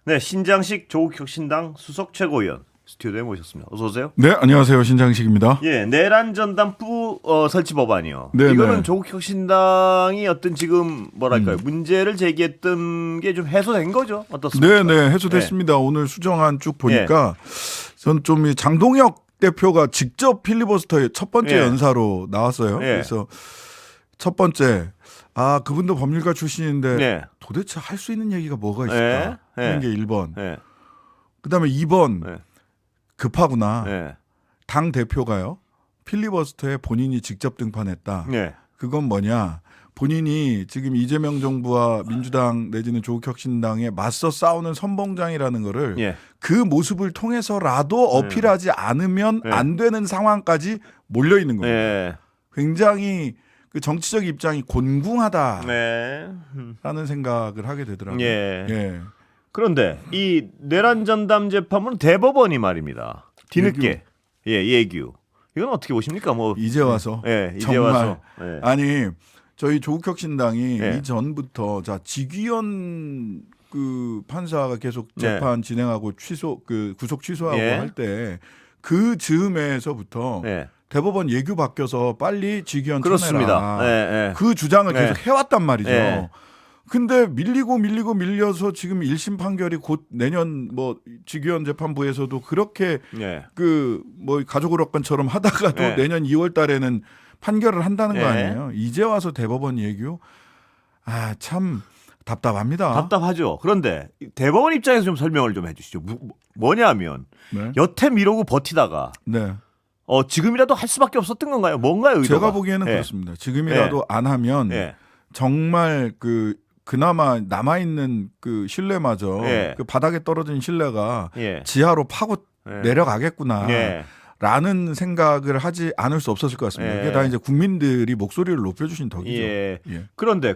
네, 신장식 조국혁신당 수석 최고위원 스튜디오에 모셨습니다. 어서 오세요. 네, 안녕하세요. 신장식입니다. 예, 내란 전담부 설치 법안이요. 네, 이거는 네. 조국혁신당이 어떤 지금 뭐랄까요 문제를 제기했던 게 좀 해소된 거죠? 어떻습니까? 네, 네, 해소됐습니다. 오늘 수정안 쭉 보니까 전 좀 이 장동혁 대표가 직접 필리버스터의 첫 번째 예. 연사로 나왔어요. 예. 그래서 첫 번째, 그분도 법률가 출신인데 네. 도대체 할 수 있는 얘기가 뭐가 있을까 예. 하는 게 1번. 예. 그다음에 2번, 예. 급하구나. 예. 당 대표가요. 필리버스터에 본인이 직접 등판했다. 예. 그건 뭐냐? 본인이 지금 이재명 정부와 민주당 내지는 조국혁신당에 맞서 싸우는 선봉장이라는 거를 예. 그 모습을 통해서라도 어필하지 않으면 네. 안 되는 상황까지 몰려 있는 겁니다. 예. 굉장히 그 정치적 입장이 곤궁하다라는 네. 생각을 하게 되더라고요. 예. 예. 그런데 이 내란 전담 재판은 대법원이 말입니다. 뒤늦게 예규. 이건 어떻게 보십니까? 뭐 이제 와서 이제 정말 와서. 예. 아니 저희 조국혁신당이 예. 이전부터 지귀현 그 판사가 계속 네. 재판 진행하고 구속 취소하고 예. 할 때 그 즈음에서부터 예. 대법원 예규 바뀌어서 빨리 지귀현 그렇습니다. 쳐내라. 예. 그 주장을 네. 계속 해왔단 말이죠. 네. 근데 밀려서 지금 1심 판결이 곧 내년 뭐 지귀현 재판부에서도 그렇게 예. 그 뭐 가족 오락관처럼 하다가도 네. 내년 2월 달에는 판결을 한다는 네. 거 아니에요. 이제 와서 대법원 예규 참 답답합니다. 답답하죠. 그런데 대법원 입장에서 좀 설명을 좀 해주시죠. 뭐냐면 네. 여태 미루고 버티다가 네. 지금이라도 할 수밖에 없었던 건가요? 뭔가요? 의도가? 제가 보기에는 예. 그렇습니다. 지금이라도 안 하면 예. 정말 그나마 남아 있는 그 신뢰마저 예. 그 바닥에 떨어진 신뢰가 예. 지하로 파고 예. 내려가겠구나. 예. 라는 생각을 하지 않을 수 없었을 것 같습니다. 예. 이게 다 이제 국민들이 목소리를 높여주신 덕이죠. 예. 예. 그런데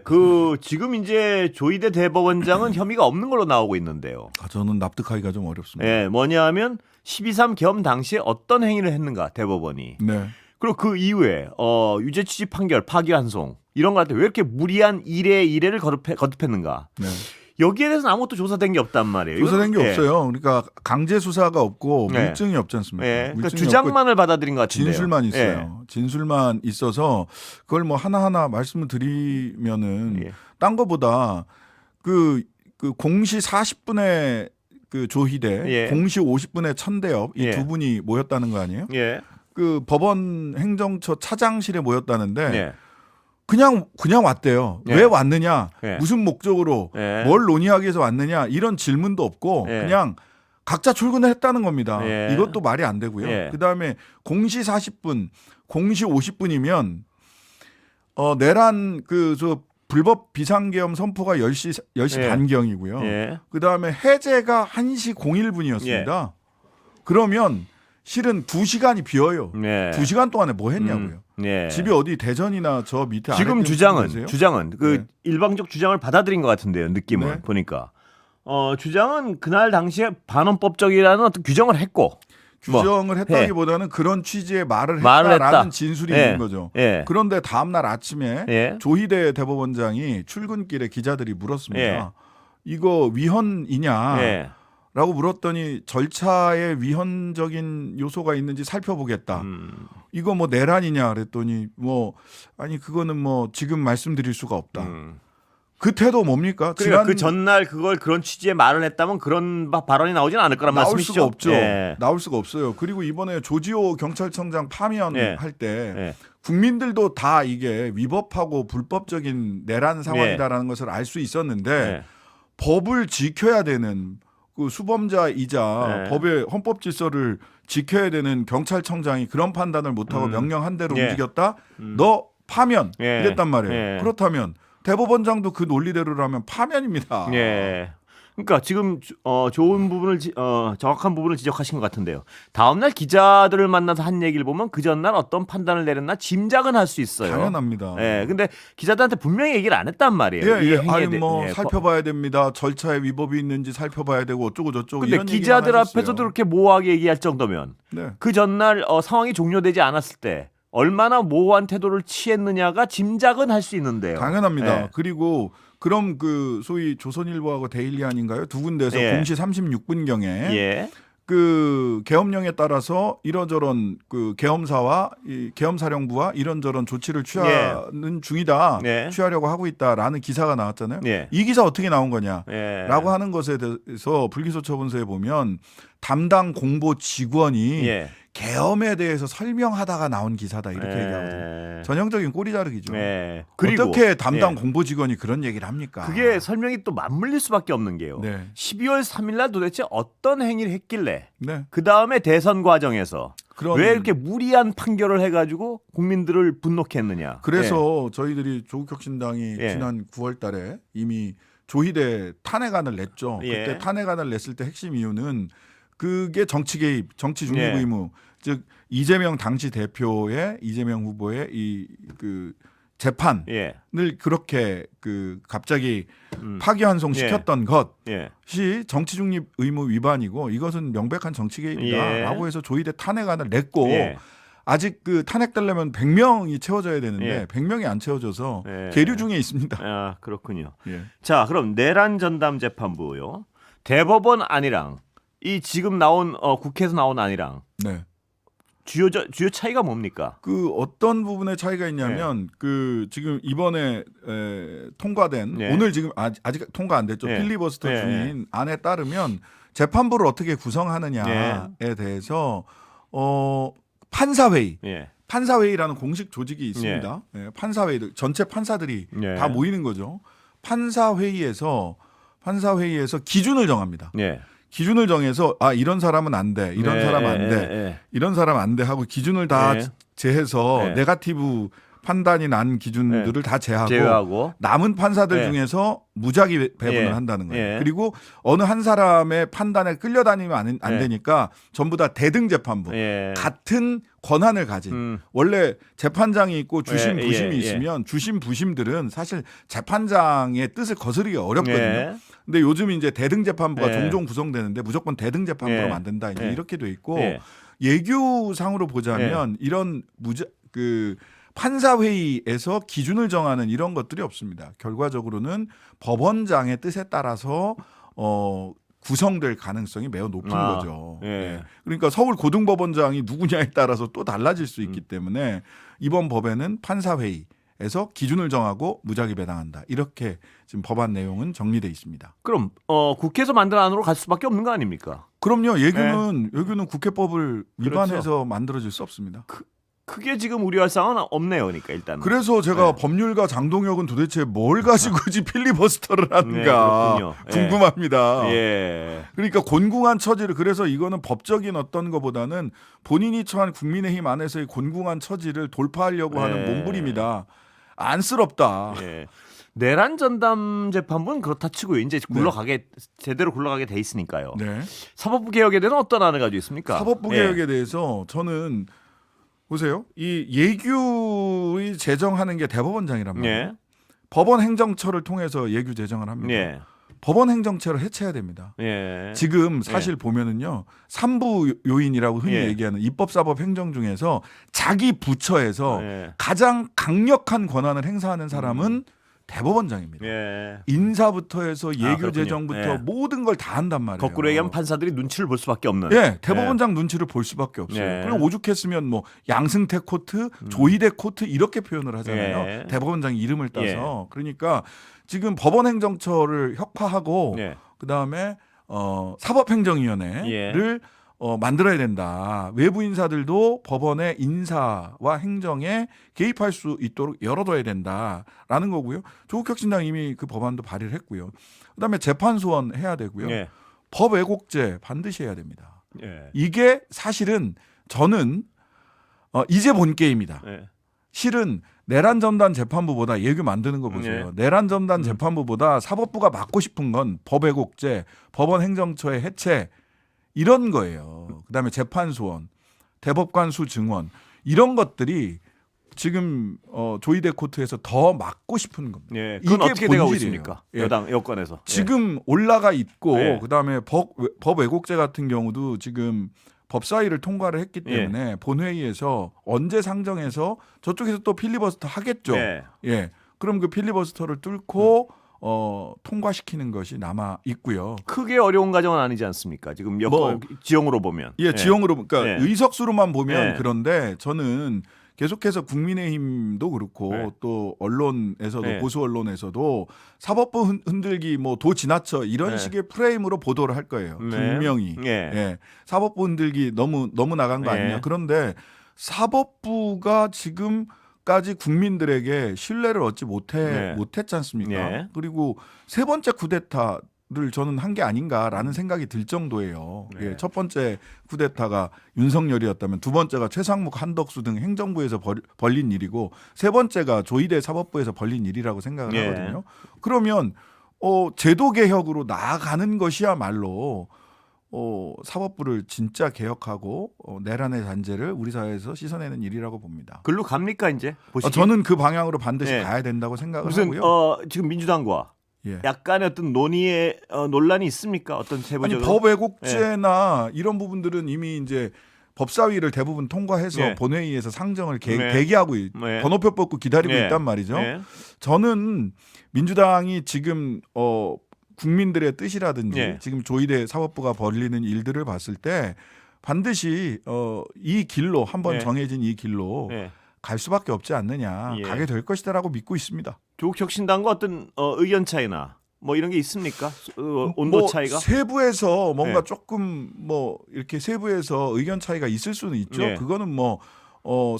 지금 이제 조희대 대법원장은 혐의가 없는 걸로 나오고 있는데요. 저는 납득하기가 좀 어렵습니다. 예. 뭐냐면 12.3 겸 당시에 어떤 행위를 했는가 대법원이. 네. 그리고 그 이후에 유죄 취지 판결, 파기환송 이런 거 할 때 왜 이렇게 무리한 이례를 거듭했는가? 네. 여기에 대해서는 아무것도 조사된 게 없단 말이에요. 조사된 게 이건, 없어요. 그러니까 강제 수사가 없고 네. 물증이 없지 않습니까? 예. 그러니까 물증이 주장만을 받아들인 것 없고 같은데요. 진술만 예. 있어요. 진술만 있어서 그걸 뭐 하나하나 말씀을 드리면은 예. 딴 거보다 그 공시 40분에 그 조희대, 예. 공시 50분에 천대엽 이 예. 두 분이 모였다는 거 아니에요? 예. 그 법원 행정처 차장실에 모였다는데 예. 그냥 왔대요. 예. 왜 왔느냐? 예. 무슨 목적으로 예. 뭘 논의하기 위해서 왔느냐? 이런 질문도 없고 예. 그냥 각자 출근을 했다는 겁니다. 예. 이것도 말이 안 되고요. 예. 그다음에 공시 40분, 공시 50분이면 내란 불법 비상계엄 선포가 10시 예. 반경이고요. 예. 그다음에 해제가 1시 01분이었습니다. 그러면 실은 2시간이 비어요. 예. 2시간 동안에 뭐 했냐고요. 예. 집이 어디 대전이나 저 밑에 지금 아래 주장은 그 네. 일방적 주장을 받아들인 것 같은데요. 느낌은 네. 보니까 주장은 그날 당시에 반헌법적이라는 어떤 규정을 했고 규정을 뭐, 했다기보다는 그런 취지의 말을 말을 했다라는 했다. 진술이 예. 있는 거죠. 예. 그런데 다음 날 아침에 예. 조희대 대법원장이 출근길에 기자들이 물었습니다. 예. 이거 위헌이냐? 예. 라고 물었더니 절차에 위헌적인 요소가 있는지 살펴보겠다. 이거 뭐 내란이냐 그랬더니 아니 그거는 지금 말씀드릴 수가 없다. 그 태도 뭡니까? 그러니까 그 전날 그런 취지의 말을 했다면 그런 발언이 나오진 않을 거란 나올 말씀이시죠? 수가 없죠. 예. 나올 수가 없어요. 그리고 이번에 조지호 경찰청장 파면할 때 예. 국민들도 다 이게 위법하고 불법적인 내란 상황이다라는 것을 알 수 있었는데 예. 법을 지켜야 되는 그 수범자이자 예. 법의 헌법 질서를 지켜야 되는 경찰청장이 그런 판단을 못하고 명령한 대로 예. 움직였다. 너 파면 예. 이랬단 말이에요. 예. 그렇다면 대법원장도 그 논리대로라면 파면입니다. 예. 그러니까 지금 좋은 부분을 정확한 부분을 지적하신 것 같은데요. 다음 날 기자들을 만나서 한 얘기를 보면 그 전날 어떤 판단을 내렸나 짐작은 할 수 있어요. 당연합니다. 예. 근데 기자들한테 분명히 얘기를 안 했단 말이에요. 예, 이 예. 행위에 살펴봐야 됩니다. 절차에 위법이 있는지 살펴봐야 되고 어쩌고 저쩌고. 근데 이런 기자들 얘기만 하셨어요. 앞에서도 그렇게 모호하게 얘기할 정도면 네. 그 전날 상황이 종료되지 않았을 때 얼마나 모호한 태도를 취했느냐가 짐작은 할 수 있는데요. 당연합니다. 예. 그리고 그럼 그 소위 조선일보하고 데일리안인가요? 두 군데에서 예. 0시 36분경에 예. 그 계엄령에 따라서 이러저런 그 계엄사와 이 계엄사령부와 이런저런 조치를 취하는 중이다. 예. 취하려고 하고 있다라는 기사가 나왔잖아요. 예. 이 기사 어떻게 나온 거냐라고 예. 하는 것에 대해서 불기소 처분서에 보면 담당 공보 직원이 예. 계엄에 대해서 설명하다가 나온 기사다 이렇게 얘기하거든요. 전형적인 꼬리 자르기죠. 예. 그리고 어떻게 담당 예. 공보 직원이 그런 얘기를 합니까? 그게 설명이 또 맞물릴 수밖에 없는 게요. 네. 12월 3일 날 도대체 어떤 행위를 했길래 네. 그 다음에 대선 과정에서 그런 왜 이렇게 무리한 판결을 해가지고 국민들을 분노케 했느냐. 그래서 저희들이 조국혁신당이 예. 지난 9월달에 이미 조희대 탄핵안을 냈죠. 예. 그때 탄핵안을 냈을 때 핵심 이유는 그게 정치 개입, 정치 중립 예. 의무, 즉 이재명 당시 대표의 이재명 후보의 이 그 재판을 예. 그렇게 그 갑자기 음. 파기환송 시켰던 예. 것이 정치 중립 의무 위반이고 이것은 명백한 정치 개입이다라고 예. 해서 조희대 탄핵안을 냈고. 예. 아직 그 탄핵되려면 100명이 채워져야 되는데 예. 100명이 안 채워져서 예. 계류 중에 있습니다. 아, 그렇군요. 예. 자, 그럼 내란 전담 재판부요. 대법원 안이랑 이 지금 나온 국회에서 나온 안이랑 네. 주요 차이가 뭡니까? 그 어떤 부분에 차이가 있냐면 그 지금 이번에 통과된 예. 오늘 지금 아직 통과 안 됐죠. 예. 필리버스터 예. 중인 안에 따르면 재판부를 어떻게 구성하느냐에 대해서 판사회의 예. 판사회의라는 공식 조직이 있습니다. 예, 판사회의 전체 판사들이 예. 다 모이는 거죠. 판사회의에서 기준을 정합니다. 예. 기준을 정해서 이런 사람은 안 돼, 이런 사람 안 돼, 예. 이런 사람 안 돼 하고 기준을 다 예. 제해서 예. 네거티브 판단이 난 기준들을 다 제외하고 남은 판사들 예. 중에서 무작위 배분을 예. 한다는 거예요. 예. 그리고 어느 한 사람의 판단에 끌려다니면 안 예. 되니까 전부 다 대등재판부 예. 같은 권한을 가진 원래 재판장이 있고 주심 예. 부심이 예. 있으면 주심 부심들은 사실 재판장의 뜻을 거스르기가 어렵거든요. 예. 근데 요즘 이제 대등재판부가 예. 종종 구성되는데 무조건 대등재판부로 예. 만든다 이제 예. 이렇게 돼 있고 예. 예규상으로 보자면 이런 그 판사회의에서 기준을 정하는 이런 것들이 없습니다. 결과적으로는 법원장의 뜻에 따라서 구성될 가능성이 매우 높은 거죠. 예. 예. 그러니까 서울 고등법원장이 누구냐에 따라서 또 달라질 수 있기 때문에 이번 법에는 판사회의에서 기준을 정하고 무작위 배당한다. 이렇게 지금 법안 내용은 정리돼 있습니다. 그럼 국회에서 만든 안으로 갈 수밖에 없는 거 아닙니까? 그럼요. 예규는 국회법을 위반해서 그렇죠. 만들어질 수 없습니다. 크게 지금 우려할 사항은 없네요. 그러니까 일단. 그래서 제가 네. 법률가 장동혁은 도대체 뭘 가지고 필리버스터를 하는가 그렇군요. 궁금합니다. 예. 그러니까 곤궁한 처지를 그래서 이거는 법적인 어떤 것보다는 본인이 처한 국민의힘 안에서의 곤궁한 처지를 돌파하려고 하는 몸부림이다. 안쓰럽다. 예. 내란 전담 재판부는 그렇다 치고요. 이제 제대로 굴러가게 돼 있으니까요. 네. 사법부 개혁에 대해서 어떤 안을 가지고 있습니까? 사법부 개혁에 대해서 저는 보세요. 이 예규의 제정하는 게 대법원장이란 말이에요. 예. 법원 행정처를 통해서 예규 제정을 합니다. 예. 법원 행정처를 해체해야 됩니다. 예. 지금 사실 보면은요. 3부 요인이라고 흔히 예. 얘기하는 입법사법 행정 중에서 자기 부처에서 예. 가장 강력한 권한을 행사하는 사람은 대법원장입니다. 예. 인사부터 해서 예규 그렇군요. 제정부터 예. 모든 걸 다 한단 말이에요. 거꾸로 얘기하면 판사들이 눈치를 볼 수밖에 없는. 예, 대법원장 눈치를 볼 수밖에 없어요. 예. 그리고 오죽했으면 뭐 양승태 코트, 조희대 코트 이렇게 표현을 하잖아요. 예. 대법원장 이름을 따서. 그러니까 지금 법원행정처를 혁파하고 예. 그다음에 사법행정위원회를 만들어야 된다. 외부 인사들도 법원의 인사와 행정에 개입할 수 있도록 열어둬야 된다라는 거고요. 조국혁신당 이미 그 법안도 발의를 했고요. 그다음에 재판 소원 해야 되고요. 예. 법 왜곡죄 반드시 해야 됩니다. 예. 이게 사실은 저는 이제 본 게임이다. 예. 실은 내란 전단 재판부보다 예규 만드는 거 보세요. 내란 전단 재판부보다 사법부가 맡고 싶은 건 법 왜곡죄, 법원 행정처의 해체 이런 거예요. 그다음에 재판 소원, 대법관 수 증원 이런 것들이 지금 조희대 코트에서 더 맡고 싶은 겁니다. 예. 그건 이게 어떻게 돼가고 본질이에요. 있습니까? 예. 여권에서. 지금 올라가 있고 예. 그다음에 법 왜곡죄 같은 경우도 지금 법사위를 통과를 했기 때문에 본회의에서 언제 상정해서 저쪽에서 또 필리버스터 하겠죠. 예. 예. 그럼 그 필리버스터를 뚫고 통과시키는 것이 남아 있고요. 크게 어려운 과정은 아니지 않습니까? 지금 여권 지형으로 보면. 예, 지형으로 그러니까 의석수로만 보면 네. 그런데 저는 계속해서 국민의힘도 그렇고 네. 또 언론에서도 네. 보수 언론에서도 사법부 흔들기 뭐 도 지나쳐 이런 네. 식의 프레임으로 보도를 할 거예요. 네. 분명히. 예. 예. 사법부 흔들기 너무 나간 거 아니냐. 네. 그런데 그런데 사법부가 지금까지 국민들에게 신뢰를 얻지 못했지 않습니까? 네. 그리고 세 번째 쿠데타를 저는 한 게 아닌가라는 생각이 들 정도예요. 네. 예, 첫 번째 쿠데타가 윤석열이었다면 두 번째가 최상목, 한덕수 등 행정부에서 벌린 일이고 세 번째가 조희대 사법부에서 벌린 일이라고 생각을 네. 하거든요. 그러면 제도 개혁으로 나아가는 것이야말로 사법부를 진짜 개혁하고 내란의 잔재를 우리 사회에서 씻어내는 일이라고 봅니다. 글로 갑니까 이제? 보시기? 저는 그 방향으로 반드시 네. 가야 된다고 생각을 무슨 하고요. 지금 민주당과 예. 약간의 어떤 논의의 논란이 있습니까? 어떤 아니 세부적으로? 법 왜곡죄나 이런 부분들은 이미 이제 법사위를 대부분 통과해서 네. 본회의에서 상정을 네. 대기하고 네. 번호표 뽑고 기다리고 네. 있단 말이죠. 네. 저는 민주당이 지금 국민들의 뜻이라든지 네. 지금 조희대 사법부가 벌리는 일들을 봤을 때 반드시 이 길로 한번 네. 정해진 이 길로 네. 갈 수밖에 없지 않느냐, 예. 가게 될 것이다라고 믿고 있습니다. 조국 혁신당과 어떤 의견 차이나 뭐 이런 게 있습니까? 온도 뭐 차이가? 세부에서 뭔가 네. 조금 뭐 이렇게 세부에서 의견 차이가 있을 수는 있죠. 네. 그거는 뭐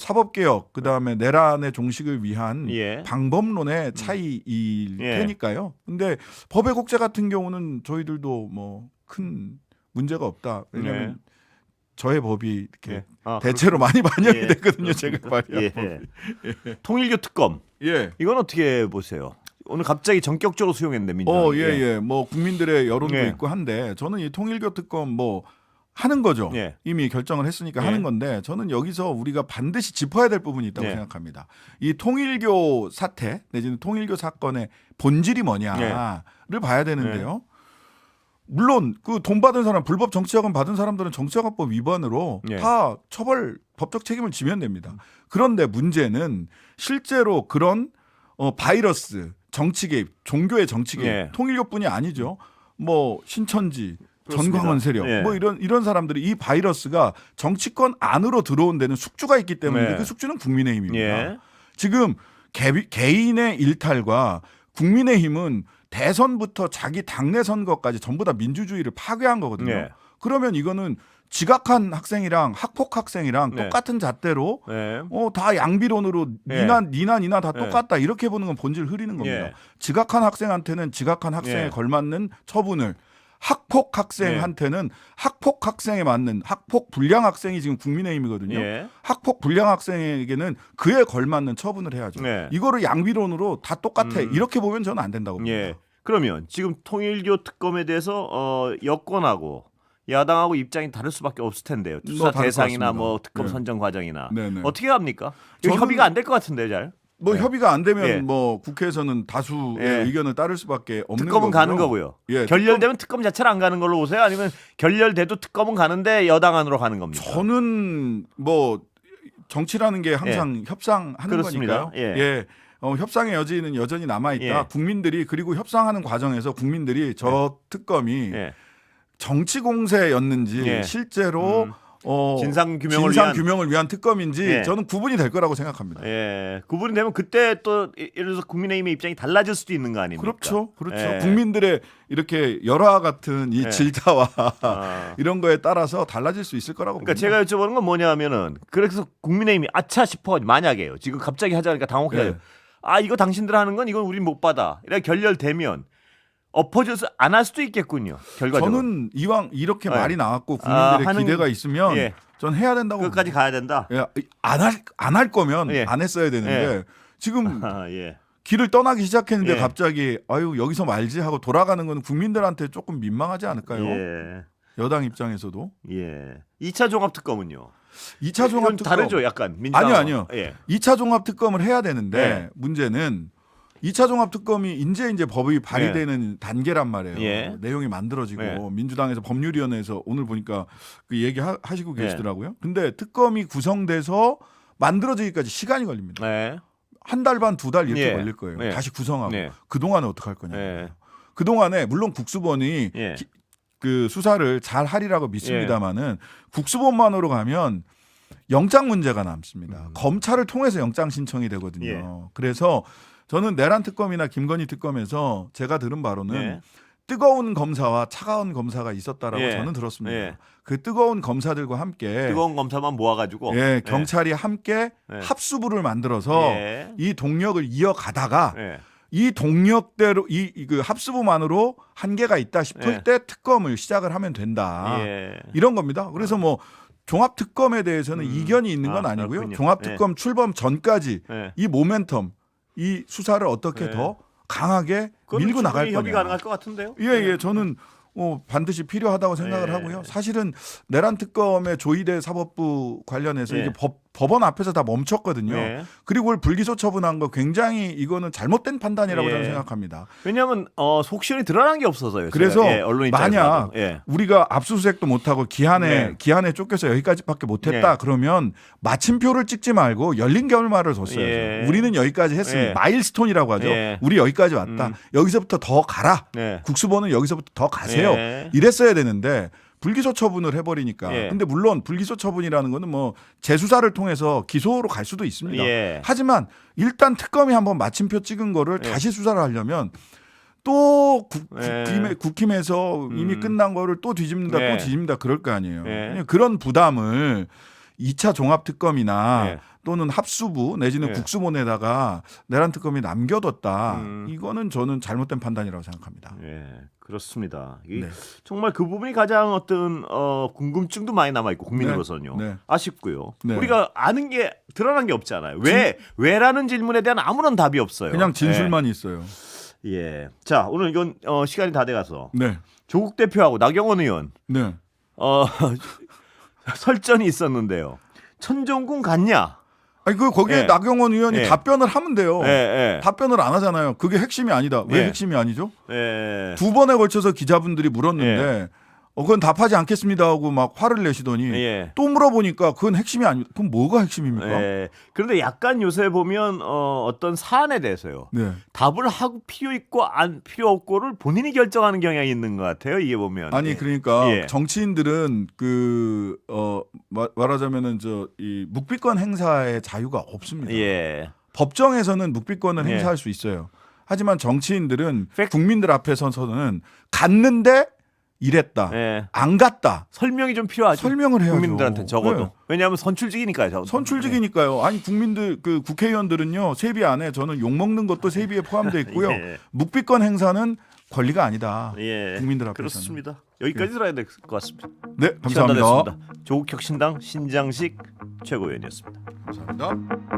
사법개혁 그다음에 내란의 종식을 위한 예. 방법론의 차이일 예. 테니까요. 근데 법왜곡죄 같은 경우는 저희들도 뭐 큰 문제가 없다. 왜냐하면 네. 저의 법이 이렇게 예. 아, 대체로 많이 반영이 예. 됐거든요. 제가 발의한 예. 법이. 통일교 특검. 예. 이건 어떻게 보세요? 오늘 갑자기 전격적으로 수용했는데 민주당. 예. 뭐 국민들의 여론도 예. 있고 한데 저는 이 통일교 특검 뭐 하는 거죠. 예. 이미 결정을 했으니까 예. 하는 건데 저는 여기서 우리가 반드시 짚어야 될 부분이 있다고 예. 생각합니다. 이 통일교 사태 내지는 통일교 사건의 본질이 뭐냐를 봐야 되는데요. 물론 그 돈 받은 사람, 불법 정치자금 받은 사람들은 정치자금법 위반으로 예. 다 처벌 법적 책임을 지면 됩니다. 그런데 문제는 실제로 그런 바이러스, 정치 개입, 종교의 정치 개입, 예. 통일교뿐이 아니죠. 뭐 신천지, 그렇습니다. 전광훈 세력, 예. 뭐 이런 사람들이 이 바이러스가 정치권 안으로 들어온 데는 숙주가 있기 때문에 예. 그 숙주는 국민의힘입니다. 예. 지금 개인의 일탈과 국민의힘은 대선부터 자기 당내 선거까지 전부 다 민주주의를 파괴한 거거든요. 예. 그러면 이거는 지각한 학생이랑 학폭 학생이랑 네. 똑같은 잣대로 네. 다 양비론으로 예. 니나 다 예. 똑같다 이렇게 보는 건 본질 흐리는 겁니다. 예. 지각한 학생한테는 지각한 학생에 예. 걸맞는 처분을 학폭 학생한테는 학폭 학생에 맞는 학폭 불량 학생이 지금 국민의힘이거든요. 예. 학폭 불량 학생에게는 그에 걸맞는 처분을 해야죠. 네. 이거를 양비론으로 다 똑같아 이렇게 보면 저는 안 된다고 봅니다. 예. 그러면 지금 통일교 특검에 대해서 여권하고 야당하고 입장이 다를 수밖에 없을 텐데요. 수사 다를 것 대상이나 같습니다. 뭐 특검 네. 선정 과정이나 네네. 어떻게 합니까? 여기 저는- 협의가 안 될 것 같은데 잘. 뭐 네. 협의가 안 되면 예. 뭐 국회에서는 다수의 예. 의견을 따를 수밖에 없는 특검은 거고요. 가는 거고요. 예, 결렬되면 특검 자체를 안 가는 걸로 보세요? 아니면 결렬돼도 특검은 가는데 여당 안으로 가는 겁니까? 저는 뭐 정치라는 게 항상 협상하는 그렇습니다. 거니까요. 예. 협상의 여지는 여전히 남아 있다. 예. 국민들이 그리고 협상하는 과정에서 국민들이 저 특검이 예. 정치 공세였는지 예. 실제로 진상 규명을 위한 특검인지 예. 저는 구분이 될 거라고 생각합니다. 예. 구분이 되면 그때 또 예를 들어서 국민의힘의 입장이 달라질 수도 있는 거 아닙니까? 그렇죠. 예. 국민들의 이렇게 열화 같은 이 예. 질타와 아. 이런 거에 따라서 달라질 수 있을 거라고 그러니까 봅니다. 제가 여쭤보는 건 뭐냐면은 그래서 국민의힘이 아차 싶어 만약에요. 지금 갑자기 하자니까 당혹해요. 예. 아 이거 당신들 하는 건 이건 우린 못 받아. 이래 결렬되면 엎어져서 안 할 수도 있겠군요. 결과적으로. 저는 이왕 이렇게 예. 말이 나왔고 국민들의 하는- 기대가 있으면 예. 전 해야 된다고 끝까지 가야 된다. 안 할 거면 예. 안 했어야 되는데 지금 아, 예. 길을 떠나기 시작했는데 예. 갑자기 아유 여기서 말지 하고 돌아가는 건 국민들한테 조금 민망하지 않을까요? 예. 여당 입장에서도 예. 2차 종합 특검은요. 2차 종합 이건 특검 다르죠, 약간 민주당. 아니요. 예. 2차 종합 특검을 해야 되는데 예. 문제는 2차 종합 특검이 이제 법이 발의되는 단계란 말이에요. 예. 내용이 만들어지고 예. 민주당에서 법률위원회에서 오늘 보니까 그 얘기 하시고 예. 계시더라고요. 근데 특검이 구성돼서 만들어지기까지 시간이 걸립니다. 네. 한 달 반, 두 달 이렇게 예. 걸릴 거예요. 예. 다시 구성하고. 예. 그동안에 어떡할 거냐. 예. 그동안에 물론 국수본이 예. 그 수사를 잘 하리라고 믿습니다마는 국수본만으로 가면 영장 문제가 남습니다. 검찰을 통해서 영장 신청이 되거든요. 예. 그래서 저는 내란 특검이나 김건희 특검에서 제가 들은 바로는 예. 뜨거운 검사와 차가운 검사가 있었다라고 예. 저는 들었습니다. 예. 그 뜨거운 검사들과 함께 뜨거운 검사만 모아가지고 예, 경찰이 함께 예. 합수부를 만들어서 예. 이 동력을 이어가다가 예. 이 동력대로 이 그 합수부만으로 한계가 있다 싶을 예. 때 특검을 시작을 하면 된다. 예. 이런 겁니다. 그래서 뭐 종합 특검에 대해서는 이견이 있는 건 아니고요. 그렇군요. 종합 특검 출범 전까지 예. 이 모멘텀, 이 수사를 어떻게 예. 더 강하게 그건 밀고 나갈 충분히 협의 거냐. 가능할 것 같은데요. 예, 저는 반드시 필요하다고 생각을 예. 하고요. 사실은 내란 특검의 조희대 사법부 관련해서 예. 이게 법원 앞에서 다 멈췄거든요. 예. 그리고 그걸 불기소 처분한 거 굉장히 이거는 잘못된 판단이라고 예. 저는 생각합니다. 왜냐하면 속시원이 드러난 게 없어서요. 그래서 제가. 예, 언론 입장에서 만약 봐도. 예. 우리가 압수수색도 못하고 네. 기한에 쫓겨서 여기까지밖에 못했다 네. 그러면 마침표를 찍지 말고 열린 결말을 뒀어야죠. 예. 우리는 여기까지 했으니 예. 마일스톤이라고 하죠. 예. 우리 여기까지 왔다. 여기서부터 더 가라. 네. 국수본은 여기서부터 더 가세요. 예. 이랬어야 되는데 불기소 처분을 해버리니까. 예. 근데 물론 불기소 처분이라는 거는 뭐 재수사를 통해서 기소로 갈 수도 있습니다. 예. 하지만 일단 특검이 한번 마침표 찍은 거를 예. 다시 수사를 하려면 또 예. 국힘에서 이미 끝난 거를 또 뒤집는다 예. 또 뒤집는다 그럴 거 아니에요. 예. 그런 부담을 2차 종합특검이나 예. 또는 합수부 내지는 예. 국수본에다가 내란 특검이 남겨뒀다. 음. 이거는 저는 잘못된 판단이라고 생각합니다. 예, 그렇습니다. 이 네. 정말 그 부분이 가장 어떤 궁금증도 많이 남아 있고 국민으로서는요. 네. 네. 아쉽고요. 네. 우리가 아는 게 드러난 게 없잖아요. 왜라는 질문에 대한 아무런 답이 없어요. 그냥 진술만 있어요. 예. 자, 오늘 이건 시간이 다 돼가서 네. 조국 대표하고 나경원 의원 네. 설전이 있었는데요. 천정궁 갔냐? 아니 거기에 예. 나경원 의원이 예. 답변을 하면 돼요. 예, 예. 답변을 안 하잖아요. 그게 핵심이 아니다. 왜 예. 핵심이 아니죠? 예. 두 번에 걸쳐서 기자분들이 물었는데 그건 답하지 않겠습니다 하고 막 화를 내시더니 예. 또 물어보니까 그건 핵심이 아니. 그럼 뭐가 핵심입니까? 예. 그런데 약간 요새 보면 어떤 사안에 대해서요. 네. 답을 하고 필요 있고 안 필요 없고를 본인이 결정하는 경향이 있는 것 같아요. 이게 보면. 아니 예. 그러니까 예. 정치인들은 말하자면은 이 묵비권 행사의 자유가 없습니다. 예. 법정에서는 묵비권을 예. 행사할 수 있어요. 하지만 정치인들은 팩- 국민들 앞에 서서는 갔는데 이랬다. 예. 안 갔다. 설명이 좀 필요하죠. 설명을 해야죠. 국민들한테 적어도. 네. 왜냐하면 선출직이니까요. 선출직이니까요. 아니 국민들 그 국회의원들은요 세비 안에 저는 욕 먹는 것도 세비에 포함되어 있고요. 예. 묵비권 행사는 권리가 아니다. 예. 국민들 앞에서는. 그렇습니다. 여기까지 들어야 될 것 같습니다. 네, 시간 다 감사합니다. 됐습니다. 조국혁신당 신장식 최고위원이었습니다. 감사합니다.